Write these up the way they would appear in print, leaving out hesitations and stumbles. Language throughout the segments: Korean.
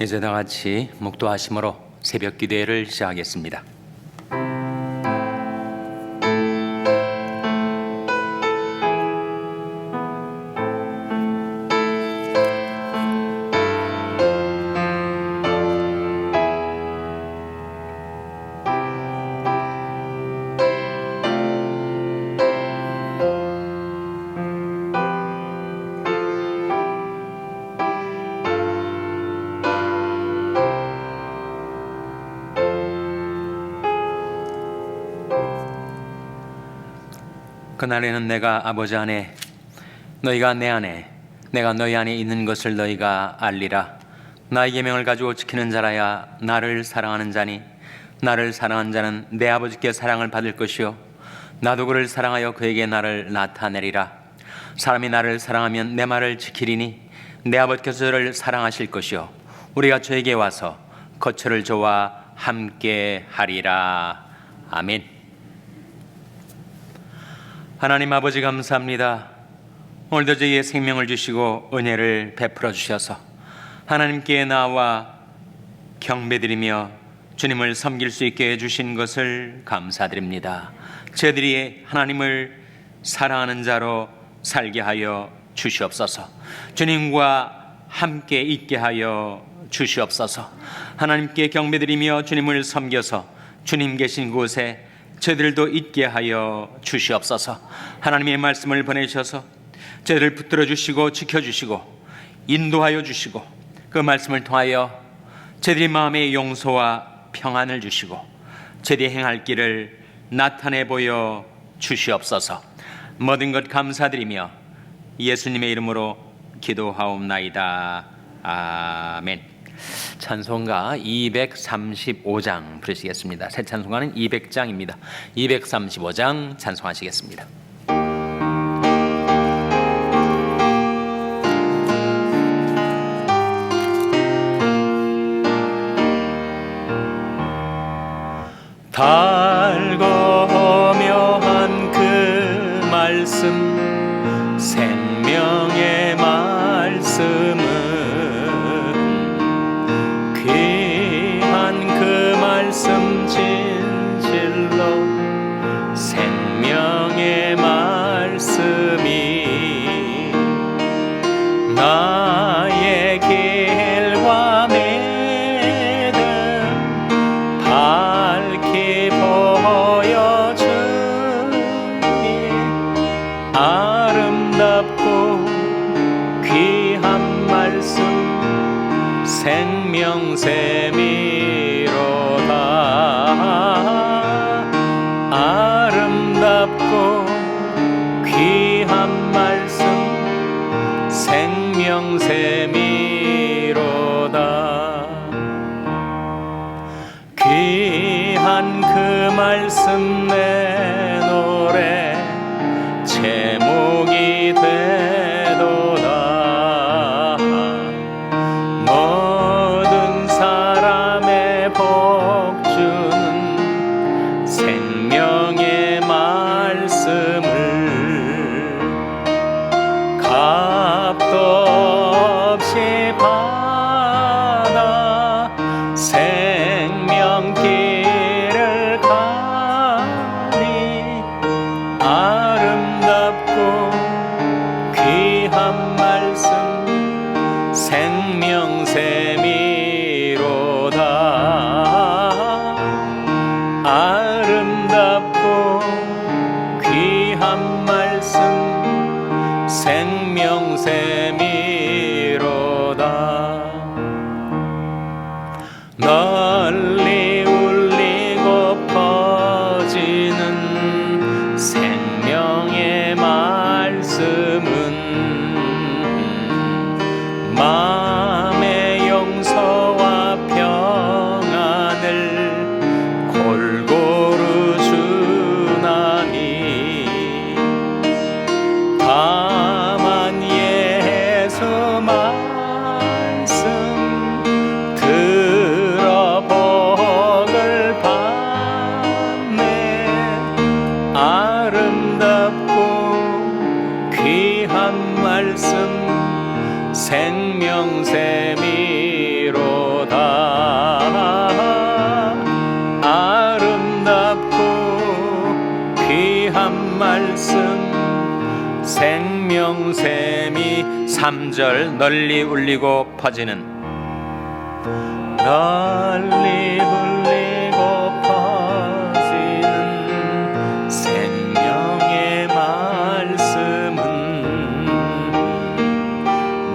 이제 다 같이 묵도하심으로 새벽 기도회를 시작하겠습니다. 그날에는 내가 아버지 안에 너희가 내 안에 내가 너희 안에 있는 것을 너희가 알리라. 나의 계명을 가지고 지키는 자라야 나를 사랑하는 자니 나를 사랑하는 자는 내 아버지께 사랑을 받을 것이요 나도 그를 사랑하여 그에게 나를 나타내리라. 사람이 나를 사랑하면 내 말을 지키리니 내 아버지께서 저를 사랑하실 것이요 우리가 저에게 와서 거처를 저와 함께 하리라. 아멘. 하나님 아버지 감사합니다. 오늘도 저희의 생명을 주시고 은혜를 베풀어 주셔서 하나님께 나와 경배드리며 주님을 섬길 수 있게 해주신 것을 감사드립니다. 저희들이 하나님을 사랑하는 자로 살게 하여 주시옵소서. 주님과 함께 있게 하여 주시옵소서. 하나님께 경배드리며 주님을 섬겨서 주님 계신 곳에 저희들도 있게 하여 주시옵소서. 하나님의 말씀을 보내셔서 저희를 붙들어 주시고 지켜주시고 인도하여 주시고 그 말씀을 통하여 저희들의 마음의 용서와 평안을 주시고 저희들이 행할 길을 나타내 보여 주시옵소서. 모든 것 감사드리며 예수님의 이름으로 기도하옵나이다. 아멘. 찬송가 235장 부르시겠습니다. 새 찬송가는 200장입니다. 235장 찬송하시겠습니다. 달고 묘한 그 말씀 생명의 말씀은 말씀 진실로 생명의 말씀이 나의 길과 매듭 밝히 보여주니 아름답고 귀한 말씀 생명샘이 아름답고 귀한 말씀 생명샘이로다. 귀한 그 말씀 내 노래 제목이 되도다. 모든 사람의 복 주는 생명의 말씀을 값도 없이 받아 생명길을 가니 아름답고 귀한 말씀 생명샘이로다. 아름답고 귀한 말씀 생명샘이로다. 널리 울리고 퍼지는 생명의 말씀은 마음의 용서와 평안을 골고루 주나니 다만 예수 말씀 들어 복을 받네. 아름답고 귀한 말씀 생명샘이로 생명샘이 3절 널리 울리고 퍼지는 널리 울리고 퍼지는 생명의 말씀은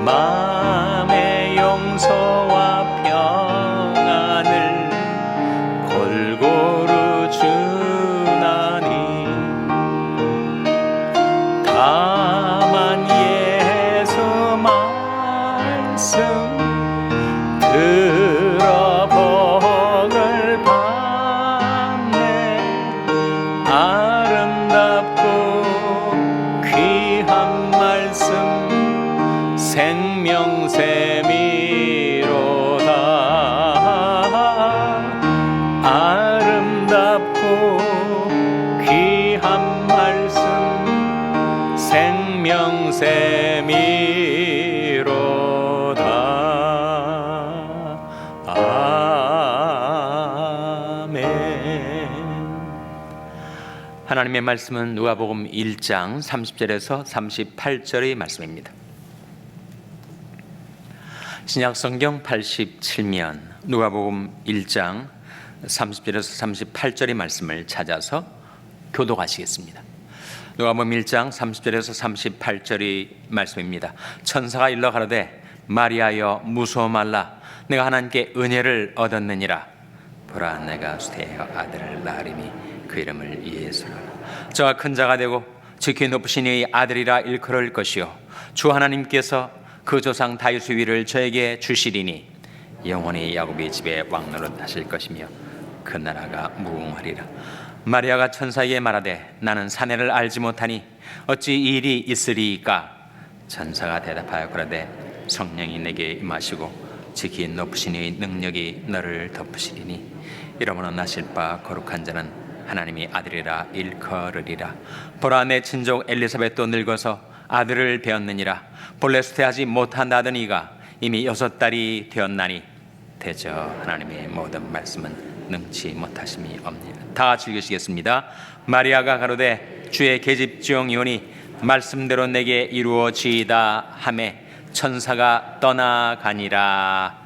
마음의 용서와 평안을 골고루 주나니 다만 예수 말씀 들어보길 바네 아름답고 귀한 말씀 생명샘이로다 아름답고 귀한 말씀 생명샘이로다 아멘. 하나님의 말씀은 누가복음 1장 30절에서 38절의 말씀입니다. 신약성경 87면 누가복음 1장 30절에서 38절의 말씀을 찾아서 교독하시겠습니다. 누가복음 1장 30절에서 38절의 말씀입니다. 천사가 일러 가로되 마리아여 무서워 말라 내가 하나님께 은혜를 얻었느니라 보라 내가 수태하여 아들을 낳으리니 그 이름을 예수라 저가 큰 자가 되고 지극히 높으신 이의 아들이라 일컬을 것이요 주 하나님께서 그 조상 다윗의 위를 저에게 주시리니 영원히 야곱의 집에 왕노릇 하실 것이며 그 나라가 무궁하리라. 마리아가 천사에게 말하되 나는 사내를 알지 못하니 어찌 이 일이 있으리이까. 천사가 대답하여 그러되 성령이 내게 임하시고 지극히 높으신 이의 능력이 너를 덮으시리니 이러므로 나실 바 거룩한 자는 하나님의 아들이라 일컬으리라. 보라 내 친족 엘리사벳도 늙어서 아들을 배었느니라. 본래 수태하지 못한다던 이가 이미 6달이 되었나니 대저 하나님의 모든 말씀은 능치 못하심이 없느니라. 다 같이 읽으시겠습니다. 마리아가 가로되 주의 계집종이오니 말씀대로 내게 이루어지이다 하매 천사가 떠나가니라.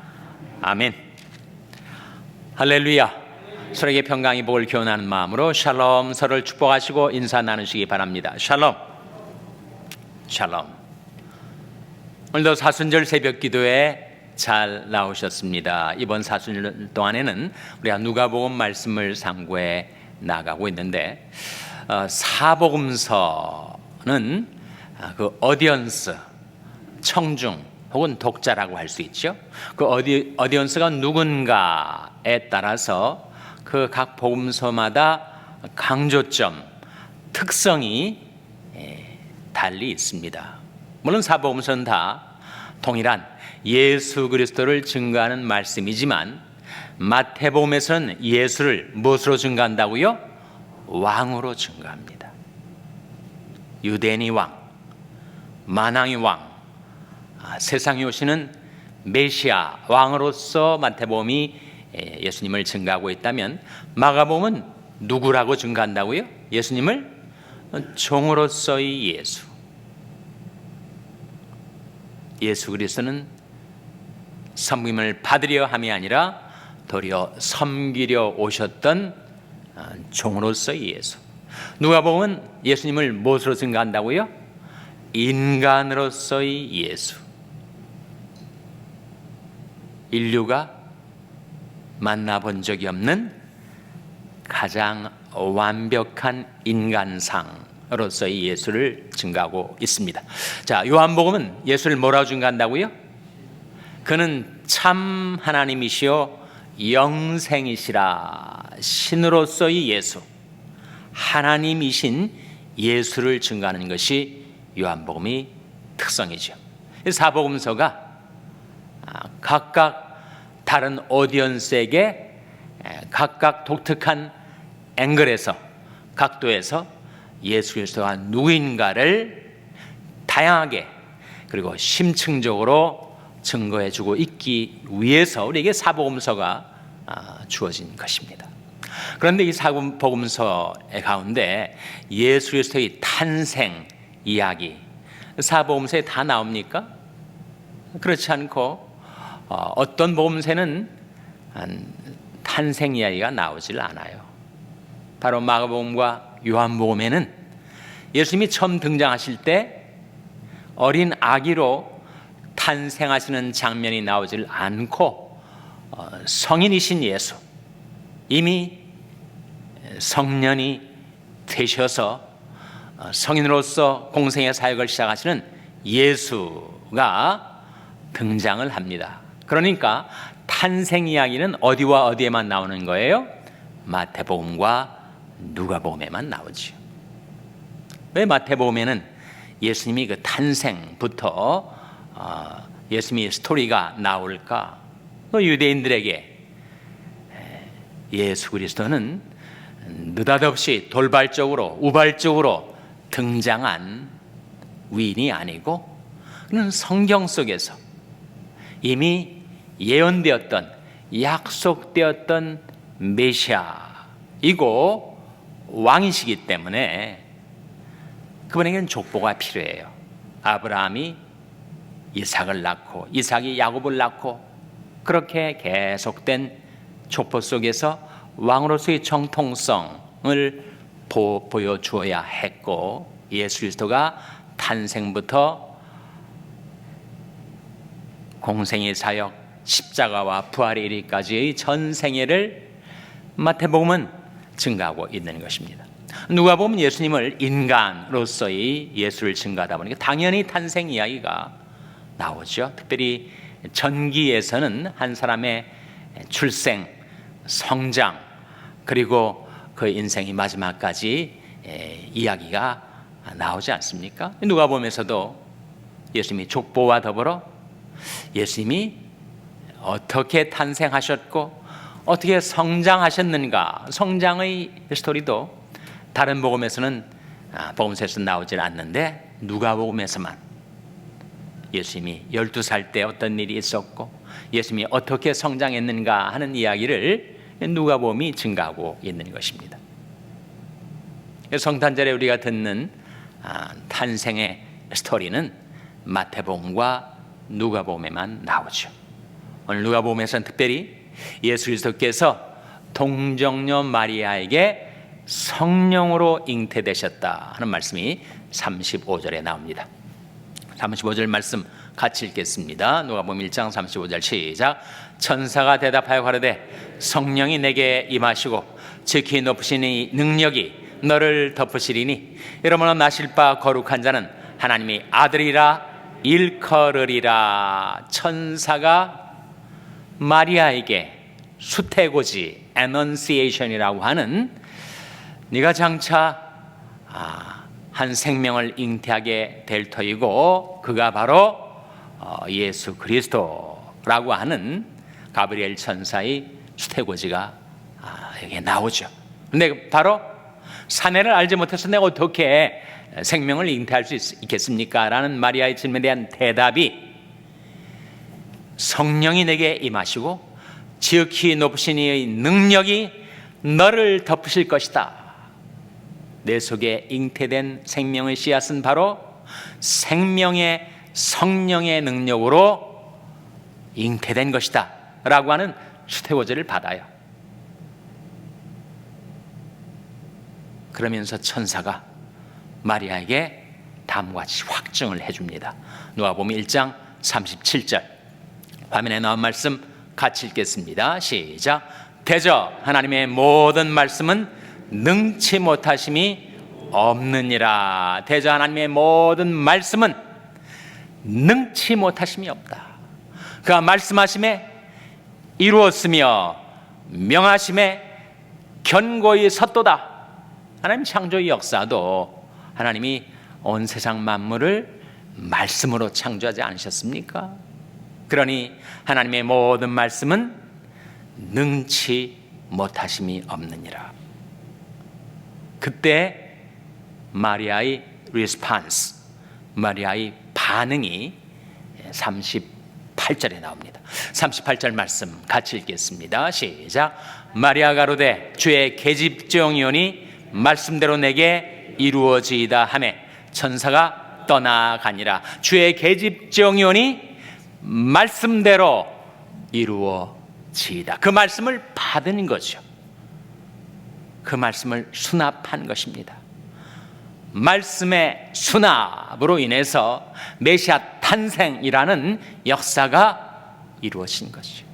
아멘. 할렐루야. 서로에게 평강이 복을 기원하는 마음으로 샬롬 서로를 축복하시고 인사 나누시기 바랍니다. 샬롬. 샬롬. 오늘도 사순절 새벽 기도에 잘 나오셨습니다. 이번 사순절 동안에는 우리가 누가복음 말씀을 상고해 나가고 있는데 사복음서는 그 어디언스, 청중 혹은 독자라고 할 수 있죠. 그 어디언스가 누군가에 따라서 그 각 복음서마다 강조점, 특성이 달리 있습니다. 물론 사복음서는 다 동일한 예수 그리스도를 증거하는 말씀이지만 마태복음에서는 예수를 무엇으로 증거한다고요? 왕으로 증거합니다. 유대인의 왕, 만왕의 왕, 세상에 오시는 메시아 왕으로서 마태복음이 예수님을 증거하고 있다면 마가복음은 누구라고 증거한다고요? 예수님을 종으로서의 예수. 예수 그리스도는 섬김을 받으려 함이 아니라 도리어 섬기려 오셨던 종으로서의 예수. 누가복음은 예수님을 무엇으로 증거한다고요? 인간으로서의 예수. 인류가 만나본 적이 없는 가장 완벽한 인간상으로서의 예수를 증거하고 있습니다. 자, 요한복음은 예수를 뭐라고 증거한다고요? 그는 참 하나님이시요 영생이시라. 신으로서의 예수, 하나님이신 예수를 증거하는 것이 요한복음의 특성이죠. 사복음서가 각각 다른 오디언스에게 각각 독특한 앵글에서, 각도에서 예수 그리스도가 누구인가를 다양하게 그리고 심층적으로 증거해주고 있기 위해서 우리에게 사복음서가 주어진 것입니다. 그런데 이 사복음서 가운데 예수 그리스도의 탄생 이야기, 사복음서에 다 나옵니까? 그렇지 않고 어떤 복음서는 탄생 이야기가 나오질 않아요. 바로 마가복음과 요한복음에는 예수님이 처음 등장하실 때 어린 아기로 탄생하시는 장면이 나오질 않고 성인이신 예수, 이미 성년이 되셔서 성인으로서 공생의 사역을 시작하시는 예수가 등장을 합니다. 그러니까 탄생 이야기는 어디와 어디에만 나오는 거예요? 마태복음과 누가복음에만 나오죠. 왜 마태복음에는 예수님이 그 탄생부터 예수님의 스토리가 나올까? 유대인들에게 예수 그리스도는 느닷없이 돌발적으로 우발적으로 등장한 위인이 아니고 그는 성경 속에서 이미 예언되었던 약속되었던 메시아이고 왕이시기 때문에 그분에게는 족보가 필요해요. 아브라함이 이삭을 낳고 이삭이 야곱을 낳고 그렇게 계속된 족보 속에서 왕으로서의 정통성을 보여주어야 했고 예수 그리스도가 탄생부터 공생의 사역, 십자가와 부활에 이르기까지의 전 생애를 마태복음은 증가하고 있는 것입니다. 누가복음은 예수님을 인간으로서의 예수를 증가하다 보니까 당연히 탄생 이야기가 나오죠. 특별히 전기에서는 한 사람의 출생, 성장 그리고 그 인생의 마지막까지 이야기가 나오지 않습니까? 누가복음에서도 예수님이 족보와 더불어 예수님이 어떻게 탄생하셨고 어떻게 성장하셨는가, 성장의 스토리도 다른 복음에서는 복음서에서 나오질 않는데 누가복음에서만 예수님이 12살 때 어떤 일이 있었고 예수님이 어떻게 성장했는가 하는 이야기를 누가복음이 증가하고 있는 것입니다. 성탄절에 우리가 듣는 탄생의 스토리는 마태복음과 누가복음에만 나오죠. 오늘 누가복음에서는 특별히 예수 그리스도께서 동정녀 마리아에게 성령으로 잉태되셨다 하는 말씀이 35절에 나옵니다. 35절 말씀 같이 읽겠습니다. 누가복음 1장 35절 시작. 천사가 대답하여 가로되 성령이 내게 임하시고 지극히 높으신 이 능력이 너를 덮으시리니 이러므로 나실 바 거룩한 자는 하나님의 아들이라 일컬으리라. 천사가 마리아에게 수태고지 Annunciation이라고 하는 네가 장차 한 생명을 잉태하게 될 터이고 그가 바로 예수 그리스도라고 하는 가브리엘 천사의 수태고지가 여기에 나오죠. 근데 바로 사내를 알지 못해서 내가 어떻게 생명을 잉태할 수 있겠습니까? 라는 마리아의 질문에 대한 대답이 성령이 내게 임하시고 지극히 높으신 이의 능력이 너를 덮으실 것이다. 내 속에 잉태된 생명의 씨앗은 바로 생명의 성령의 능력으로 잉태된 것이다 라고 하는 수태고지를 받아요. 그러면서 천사가 마리아에게 다음과 같이 확증을 해줍니다. 누가복음 1장 37절 화면에 나온 말씀 같이 읽겠습니다. 시작. 대저 하나님의 모든 말씀은 능치 못하심이 없느니라. 대저 하나님의 모든 말씀은 능치 못하심이 없다. 그가 말씀하심에 이루었으며 명하심에 견고히 섰도다. 하나님 창조의 역사도 하나님이 온 세상 만물을 말씀으로 창조하지 않으셨습니까? 그러니 하나님의 모든 말씀은 능치 못하심이 없느니라. 그때 마리아의 리스판스, 마리아의 반응이 38절에 나옵니다. 38절 말씀 같이 읽겠습니다. 시작. 마리아 가로되 주의 계집종이오니 말씀대로 내게 이루어지이다 하매 천사가 떠나가니라. 주의 계집정연이 말씀대로 이루어지이다. 그 말씀을 받은 거죠. 그 말씀을 수납한 것입니다. 말씀의 수납으로 인해서 메시아 탄생이라는 역사가 이루어진 것이죠.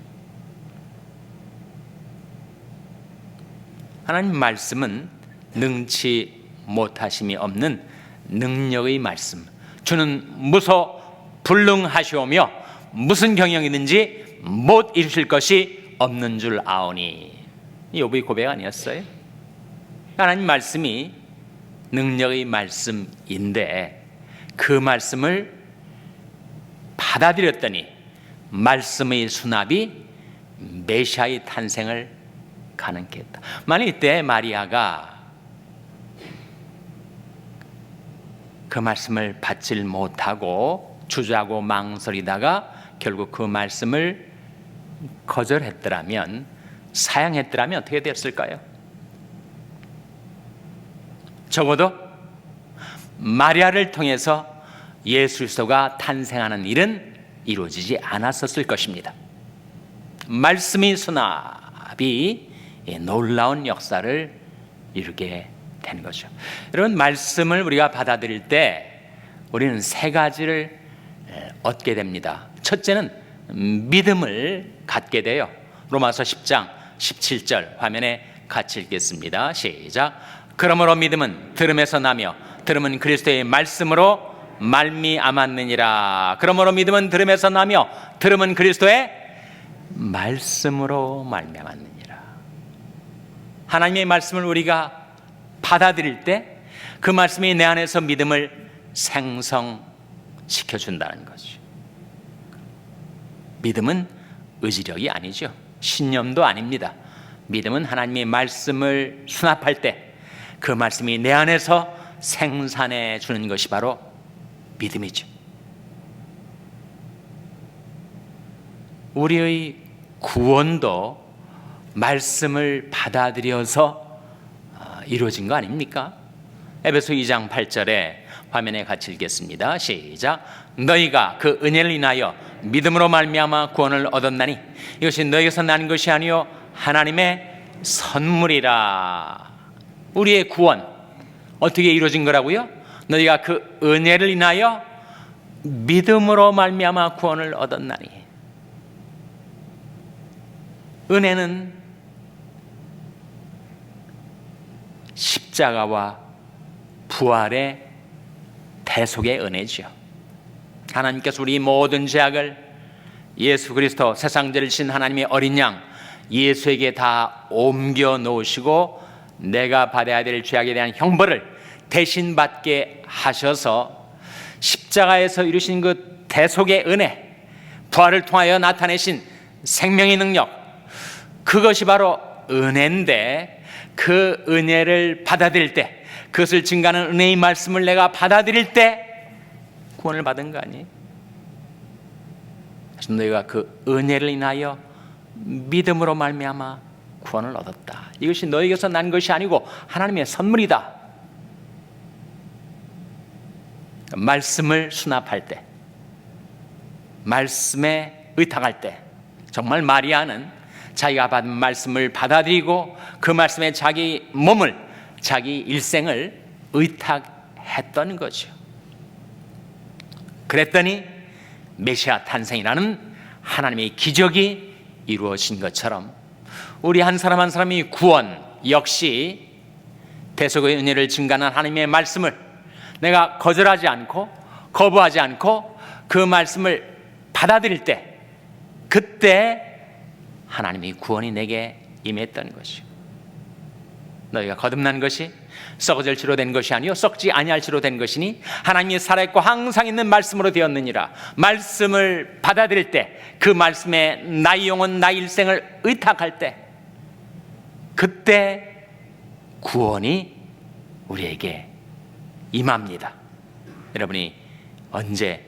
하나님 말씀은 능치 못하심이 없는 능력의 말씀. 주는 무소 불능하시오며 무슨 경영이든지 못 이루실 것이 없는 줄 아오니. 욥의 고백 아니었어요? 하나님 말씀이 능력의 말씀인데 그 말씀을 받아들였더니 말씀의 수납이 메시아의 탄생을 가능케 했다. 만약 이때 마리아가 그 말씀을 받질 못하고 주저하고 망설이다가 결국 그 말씀을 거절했더라면, 사양했더라면 어떻게 됐을까요? 적어도 마리아를 통해서 예수 그리스도가 탄생하는 일은 이루어지지 않았었을 것입니다. 말씀의 수납이 놀라운 역사를 이루게 되는 거죠. 여러분, 말씀을 우리가 받아들일 때 우리는 세 가지를 얻게 됩니다. 첫째는 믿음을 갖게 돼요. 로마서 10장 17절 화면에 같이 읽겠습니다. 시작. 그러므로 믿음은 들음에서 나며 들음은 그리스도의 말씀으로 말미암았느니라. 그러므로 믿음은 들음에서 나며 들음은 그리스도의 말씀으로 말미암았느니라. 하나님의 말씀을 우리가 받아들일 때 그 말씀이 내 안에서 믿음을 생성시켜준다는 거죠. 믿음은 의지력이 아니죠. 신념도 아닙니다. 믿음은 하나님의 말씀을 수납할 때 그 말씀이 내 안에서 생산해 주는 것이 바로 믿음이죠. 우리의 구원도 말씀을 받아들여서 이루어진 거 아닙니까? 에베소 2장 8절에 화면에 같이 읽겠습니다. 시작. 너희가 그 은혜를 인하여 믿음으로 말미암아 구원을 얻었나니 이것이 너희에게서 난 것이 아니요 하나님의 선물이라. 우리의 구원 어떻게 이루어진 거라고요? 너희가 그 은혜를 인하여 믿음으로 말미암아 구원을 얻었나니. 은혜는 십자가와 부활의 대속의 은혜죠. 하나님께서 우리 모든 죄악을 예수 그리스도 세상 죄를 진 하나님의 어린 양 예수에게 다 옮겨 놓으시고 내가 받아야 될 죄악에 대한 형벌을 대신 받게 하셔서 십자가에서 이루신 그 대속의 은혜, 부활을 통하여 나타내신 생명의 능력, 그것이 바로 은혜인데 그 은혜를 받아들일 때, 그것을 증가하는 은혜의 말씀을 내가 받아들일 때 구원을 받은 거 아니에요? 너희가 그 은혜를 인하여 믿음으로 말미암아 구원을 얻었다. 이것이 너희에게서 난 것이 아니고 하나님의 선물이다. 말씀을 수납할 때, 말씀에 의탁할 때, 정말 마리아는 자기가 받은 말씀을 받아들이고 그 말씀에 자기 몸을, 자기 일생을 의탁했던 거죠. 그랬더니 메시아 탄생이라는 하나님의 기적이 이루어진 것처럼 우리 한 사람 한 사람이 구원 역시 대속의 은혜를 증가하는 하나님의 말씀을 내가 거절하지 않고 거부하지 않고 그 말씀을 받아들일 때, 그때 하나님의 구원이 내게 임했던 것이요. 너희가 거듭난 것이 썩어질 지로 된 것이 아니요 썩지 아니할 지로 된 것이니 하나님이 살아있고 항상 있는 말씀으로 되었느니라. 말씀을 받아들일 때, 그 말씀에 나의 영혼 나의 일생을 의탁할 때, 그때 구원이 우리에게 임합니다. 여러분이 언제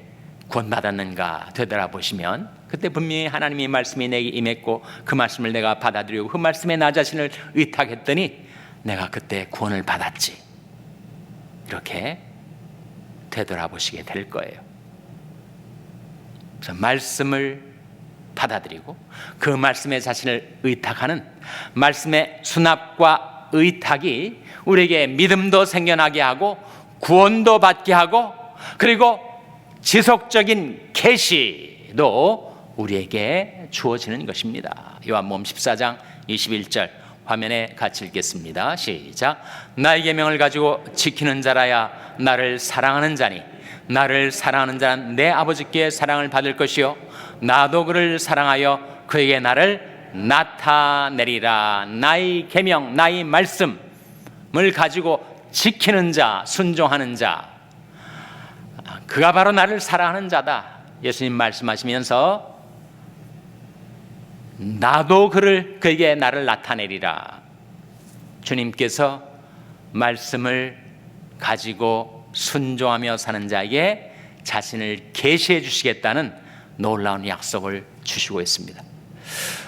구원받았는가 되돌아보시면 그때 분명히 하나님의 말씀이 내게 임했고 그 말씀을 내가 받아들이고 그 말씀에 나 자신을 의탁했더니 내가 그때 구원을 받았지. 이렇게 되돌아보시게 될 거예요. 그래서 말씀을 받아들이고 그 말씀에 자신을 의탁하는 말씀의 수납과 의탁이 우리에게 믿음도 생겨나게 하고 구원도 받게 하고 그리고 지속적인 계시도 우리에게 주어지는 것입니다. 요한복음 14장 21절 화면에 같이 읽겠습니다. 시작. 나의 계명을 가지고 지키는 자라야 나를 사랑하는 자니 나를 사랑하는 자는 내 아버지께 사랑을 받을 것이요 나도 그를 사랑하여 그에게 나를 나타내리라. 나의 계명, 나의 말씀을 가지고 지키는 자, 순종하는 자, 그가 바로 나를 사랑하는 자다. 예수님 말씀하시면서 나도 그에게 나를 나타내리라. 주님께서 말씀을 가지고 순종하며 사는 자에게 자신을 계시해 주시겠다는 놀라운 약속을 주시고 있습니다.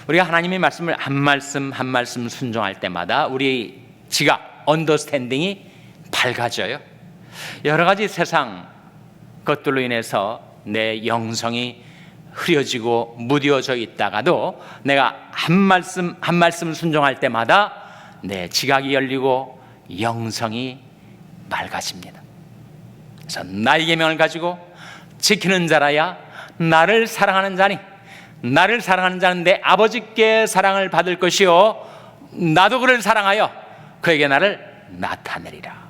우리가 하나님의 말씀을 한 말씀 한 말씀 순종할 때마다 우리 지각, 언더스탠딩이 밝아져요. 여러 가지 세상 것들로 인해서 내 영성이 흐려지고 무뎌져 있다가도 내가 한 말씀 한 말씀 순종할 때마다 내 지각이 열리고 영성이 맑아집니다. 그래서 나의 계명을 가지고 지키는 자라야 나를 사랑하는 자니 나를 사랑하는 자는 내 아버지께 사랑을 받을 것이요 나도 그를 사랑하여 그에게 나를 나타내리라.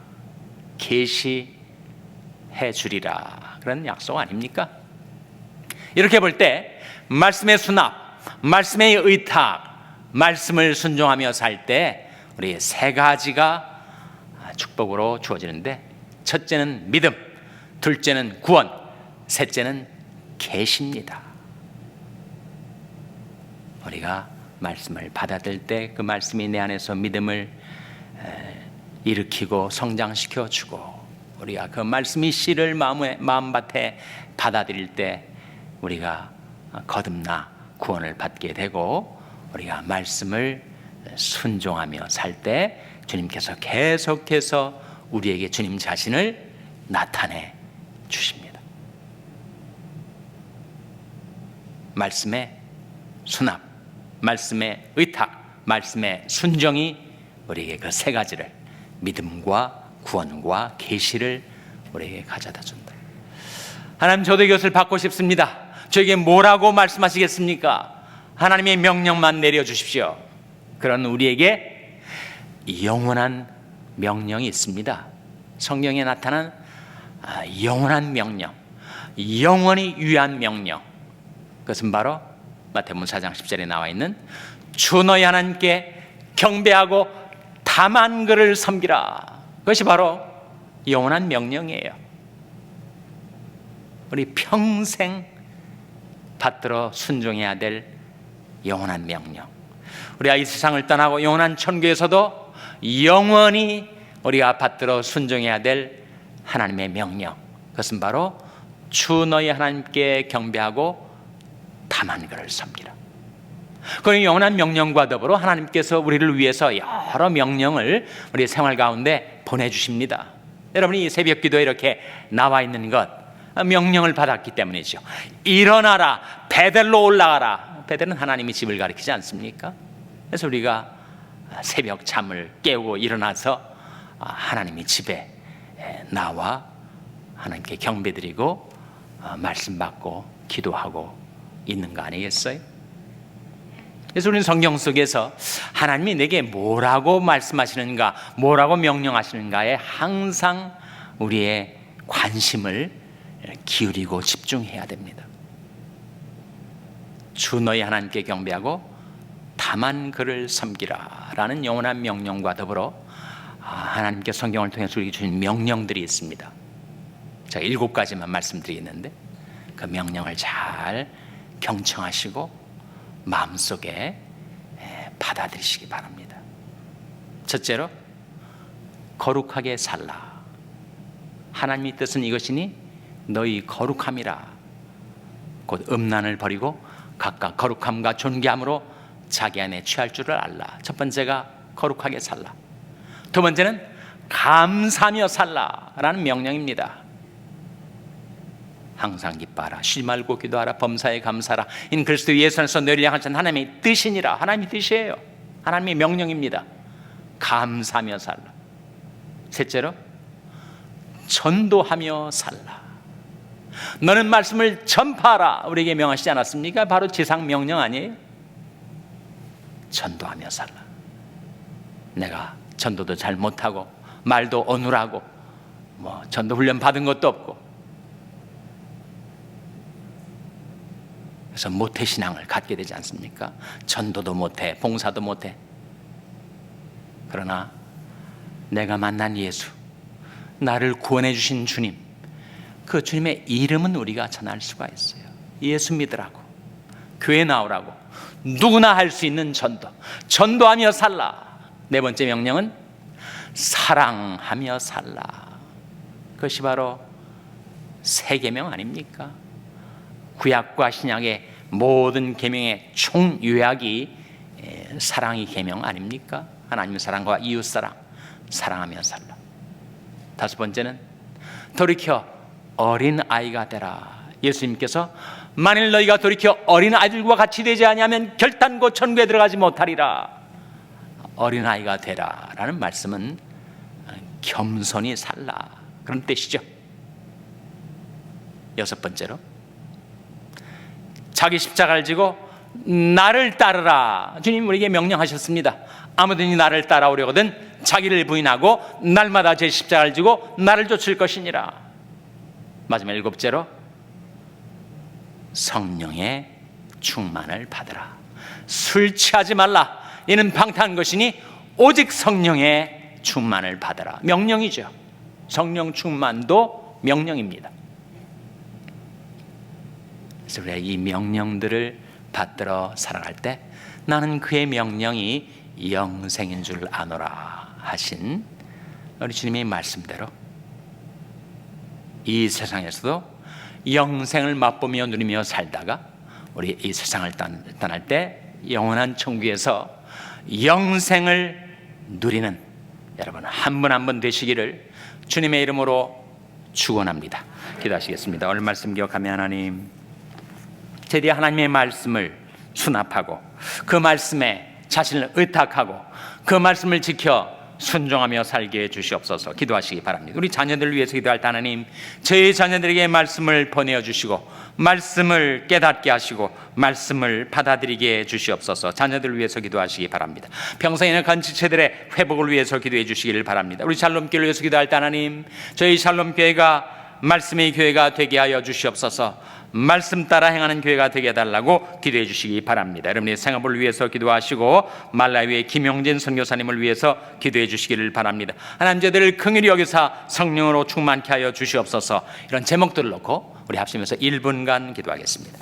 계시해 주리라. 그런 약속 아닙니까? 이렇게 볼 때 말씀의 수납, 말씀의 의탁, 말씀을 순종하며 살 때 우리 세 가지가 축복으로 주어지는데 첫째는 믿음, 둘째는 구원, 셋째는 계시입니다. 우리가 말씀을 받아들일 때 그 말씀이 내 안에서 믿음을 일으키고 성장시켜 주고 우리가 그 말씀이 씨를 마음밭에 받아들일 때 우리가 거듭나 구원을 받게 되고 우리가 말씀을 순종하며 살 때 주님께서 계속해서 우리에게 주님 자신을 나타내 주십니다. 말씀의 수납, 말씀의 의탁, 말씀의 순종이 우리에게 그 세 가지를 믿음과 구원과 계시를 우리에게 가져다 준다. 하나님, 저도 이것을 받고 싶습니다. 저에게 뭐라고 말씀하시겠습니까? 하나님의 명령만 내려주십시오. 그런 우리에게 영원한 명령이 있습니다. 성경에 나타난 영원한 명령, 영원히 유효한 명령, 그것은 바로 마태복음 4장 10절에 나와 있는 주 너희 하나님께 경배하고 다만 그를 섬기라. 그것이 바로 영원한 명령이에요. 우리 평생 받들어 순종해야 될 영원한 명령. 우리가 이 세상을 떠나고 영원한 천국에서도 영원히 우리가 받들어 순종해야 될 하나님의 명령, 그것은 바로 주 너희 하나님께 경배하고 다만 그를 섬기라. 그 영원한 명령과 더불어 하나님께서 우리를 위해서 여러 명령을 우리 생활 가운데 보내주십니다. 여러분이 새벽 기도에 이렇게 나와 있는 것, 명령을 받았기 때문이죠. 일어나라, 베델로 올라가라. 베델은 하나님이 집을 가리키지 않습니까? 그래서 우리가 새벽 잠을 깨우고 일어나서 하나님이 집에 나와 하나님께 경배드리고 말씀 받고 기도하고 있는 거 아니겠어요? 그래서 우리는 성경 속에서 하나님이 내게 뭐라고 말씀하시는가, 뭐라고 명령하시는가에 항상 우리의 관심을 기울이고 집중해야 됩니다. 주 너희 하나님께 경배하고 다만 그를 섬기라 라는 영원한 명령과 더불어 하나님께 성경을 통해서 우리에게 주신 명령들이 있습니다. 제가 7가지만 말씀드리겠는데 그 명령을 잘 경청하시고 마음속에 받아들이시기 바랍니다. 첫째로, 거룩하게 살라. 하나님의 뜻은 이것이니 너희 거룩함이라. 곧 음란을 버리고 각각 거룩함과 존귀함으로 자기 안에 취할 줄을 알라. 첫 번째가 거룩하게 살라. 두 번째는 감사하며 살라라는 명령입니다. 항상 기뻐하라. 쉬지 말고 기도하라. 범사에 감사하라. 이는 그리스도 예수 안에서 너희를 향하신 하나님의 뜻이니라. 하나님의 뜻이에요. 하나님의 명령입니다. 감사하며 살라. 셋째로 전도하며 살라. 너는 말씀을 전파하라. 우리에게 명하시지 않았습니까? 바로 지상 명령 아니에요? 전도하며 살라. 내가 전도도 잘 못하고 말도 어눌하고 전도 훈련 받은 것도 없고 그래서 모태신앙을 갖게 되지 않습니까? 전도도 못해, 봉사도 못해. 그러나 내가 만난 예수, 나를 구원해 주신 주님, 그 주님의 이름은 우리가 전할 수가 있어요. 예수 믿으라고, 교회 나오라고, 누구나 할 수 있는 전도, 전도하며 살라. 네 번째 명령은 사랑하며 살라. 그것이 바로 세 계명 아닙니까? 구약과 신약의 모든 계명의 총요약이 사랑이 계명 아닙니까? 하나님의 사랑과 이웃 사랑, 사랑하며 살라. 다섯 번째는 돌이켜 어린 아이가 되라. 예수님께서 만일 너희가 돌이켜 어린 아이들과 같이 되지 아니하면 결단코 천국에 들어가지 못하리라. 어린 아이가 되라라는 말씀은 겸손히 살라 그런 뜻이죠. 여섯 번째로 자기 십자가를 지고 나를 따르라. 주님 우리에게 명령하셨습니다. 아무든지 나를 따라오려거든 자기를 부인하고 날마다 제 십자가를 지고 나를 쫓을 것이니라. 마지막 일곱째로 성령의 충만을 받으라. 술 취하지 말라. 이는 방탕한 것이니 오직 성령의 충만을 받으라. 명령이죠. 성령 충만도 명령입니다. 그래서 우리가 이 명령들을 받들어 살아갈 때 나는 그의 명령이 영생인 줄 아노라 하신 우리 주님의 말씀대로 이 세상에서도 영생을 맛보며 누리며 살다가 우리 이 세상을 떠날 때 영원한 천국에서 영생을 누리는 여러분 한 분 한 분 되시기를 주님의 이름으로 축원합니다. 기도하시겠습니다. 오늘 말씀 기억하며 하나님, 제디 하나님의 말씀을 수납하고 그 말씀에 자신을 의탁하고 그 말씀을 지켜 순종하며 살게 해주시옵소서. 기도하시기 바랍니다. 우리 자녀들을 위해서 기도할 때 하나님, 저희 자녀들에게 말씀을 보내어 주시고 말씀을 깨닫게 하시고 말씀을 받아들이게 해주시옵소서. 자녀들을 위해서 기도하시기 바랍니다. 평생에는 간지체들의 회복을 위해서 기도해 주시기를 바랍니다. 우리 샬롬교회를 위해서 기도할 때 하나님, 저희 샬롬교회가 말씀의 교회가 되게 하여 주시옵소서. 말씀 따라 행하는 교회가 되게 해달라고 기도해 주시기 바랍니다. 여러분의 생업을 위해서 기도하시고 말라위의 김용진 선교사님을 위해서 기도해 주시기를 바랍니다. 하나님, 저들을 긍휼히 여기사 성령으로 충만케 하여 주시옵소서. 이런 제목들을 놓고 우리 합심해서 1분간 기도하겠습니다.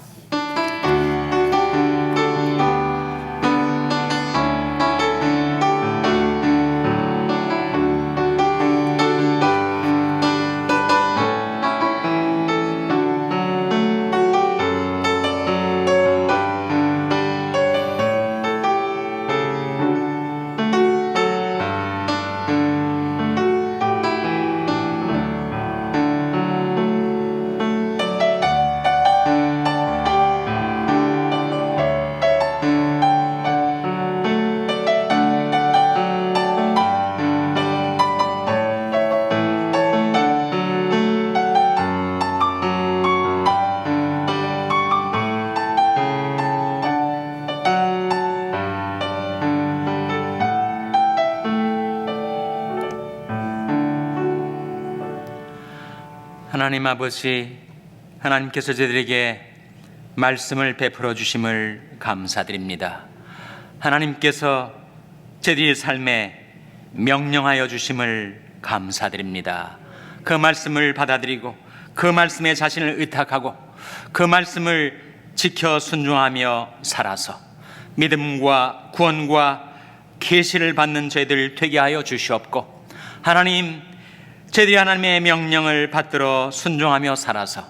하나님 아버지, 하나님께서 저희들에게 말씀을 베풀어 주심을 감사드립니다. 하나님께서 저희들의 삶에 명령하여 주심을 감사드립니다. 그 말씀을 받아들이고 그 말씀에 자신을 의탁하고 그 말씀을 지켜 순종하며 살아서 믿음과 구원과 계시를 받는 저희들 되게 하여 주시옵고, 하나님, 저희들이 하나님의 명령을 받들어 순종하며 살아서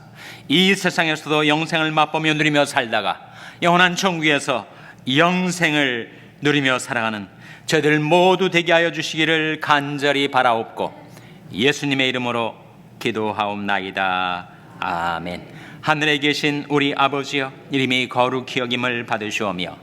이 세상에서도 영생을 맛보며 누리며 살다가 영원한 천국에서 영생을 누리며 살아가는 저희들 모두 되게 하여 주시기를 간절히 바라옵고 예수님의 이름으로 기도하옵나이다. 아멘. 하늘에 계신 우리 아버지여, 이름이 거룩히 여김을 받으시오며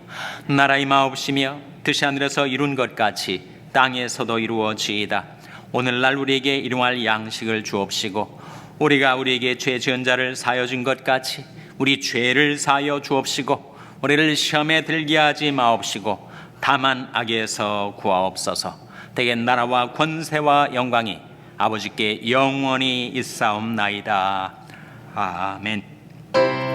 나라의 마옵시며 뜻이 하늘에서 이룬 것 같이 땅에서도 이루어지이다. 오늘날 우리에게 일용할 양식을 주옵시고 우리가 우리에게 죄 지은 자를 사하여 준 것 같이 우리 죄를 사하여 주옵시고 우리를 시험에 들게 하지 마옵시고 다만 악에서 구하옵소서. 대개 나라와 권세와 영광이 아버지께 영원히 있사옵나이다. 아멘.